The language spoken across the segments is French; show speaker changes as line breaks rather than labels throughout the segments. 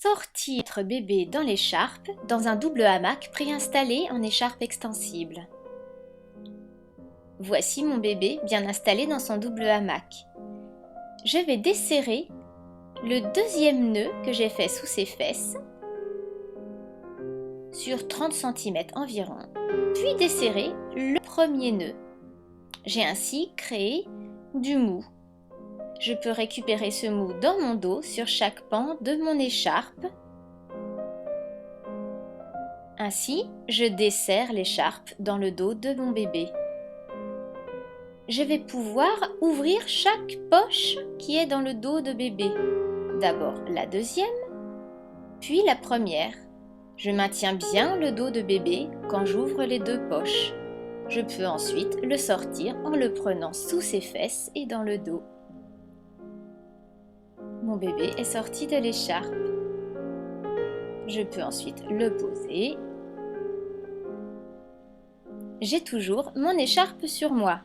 Sortir bébé dans l'écharpe dans un double hamac préinstallé en écharpe extensible. Voici mon bébé bien installé dans son double hamac. Je vais desserrer le deuxième nœud que j'ai fait sous ses fesses sur 30 cm environ, puis desserrer le premier nœud. J'ai ainsi créé du mou. Je peux récupérer ce mou dans mon dos sur chaque pan de mon écharpe. Ainsi, je desserre l'écharpe dans le dos de mon bébé. Je vais pouvoir ouvrir chaque poche qui est dans le dos de bébé. D'abord la deuxième, puis la première. Je maintiens bien le dos de bébé quand j'ouvre les deux poches. Je peux ensuite le sortir en le prenant sous ses fesses et dans le dos. Mon bébé est sorti de l'écharpe. Je peux ensuite le poser. J'ai toujours mon écharpe sur moi.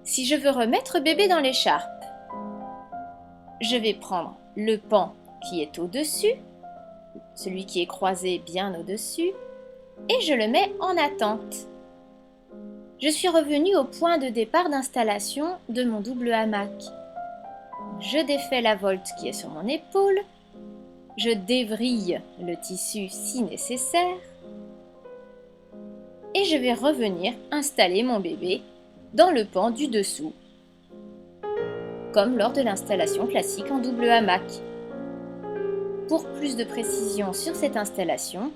Si je veux remettre bébé dans l'écharpe, je vais prendre le pan qui est au-dessus, celui qui est croisé bien au-dessus, et je le mets en attente. Je suis revenue au point de départ d'installation de mon double hamac. Je défais la volte qui est sur mon épaule, je dévrille le tissu si nécessaire, et je vais revenir installer mon bébé dans le pan du dessous, comme lors de l'installation classique en double hamac. Pour plus de précision sur cette installation,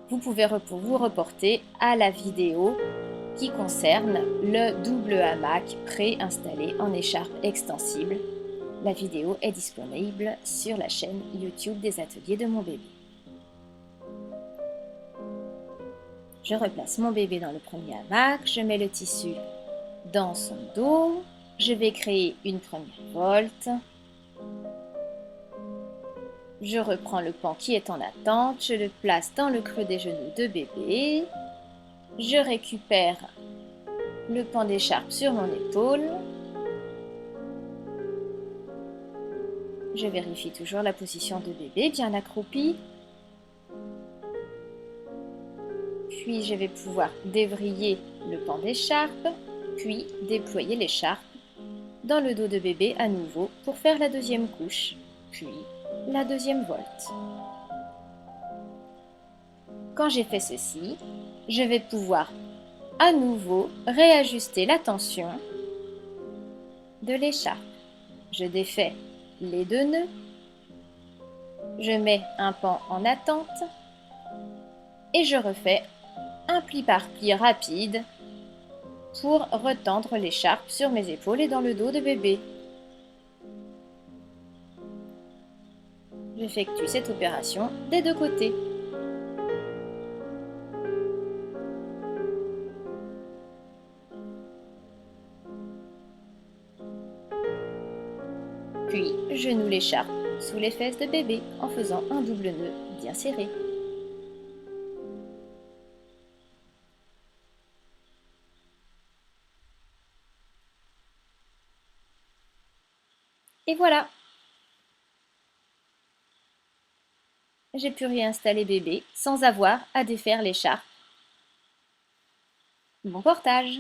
vous pouvez vous reporter à la vidéo qui concerne le double hamac préinstallé en écharpe extensible. La vidéo est disponible sur la chaîne YouTube des ateliers de mon bébé. Je replace mon bébé dans le premier hamac, je mets le tissu dans son dos, je vais créer une première volte. Je reprends le pan qui est en attente, je le place dans le creux des genoux de bébé. Je récupère le pan d'écharpe sur mon épaule. Je vérifie toujours la position de bébé bien accroupi. Puis je vais pouvoir dévriller le pan d'écharpe, puis déployer l'écharpe dans le dos de bébé à nouveau pour faire la deuxième couche, puis la deuxième volte. Quand j'ai fait ceci, je vais pouvoir à nouveau réajuster la tension de l'écharpe. Je défais les deux nœuds, je mets un pan en attente et je refais un pli par pli rapide pour retendre l'écharpe sur mes épaules et dans le dos de bébé. J'effectue cette opération des deux côtés. Puis, je noue l'écharpe sous les fesses de bébé en faisant un double nœud bien serré. Et voilà! J'ai pu réinstaller bébé sans avoir à défaire l'écharpe. Bon portage!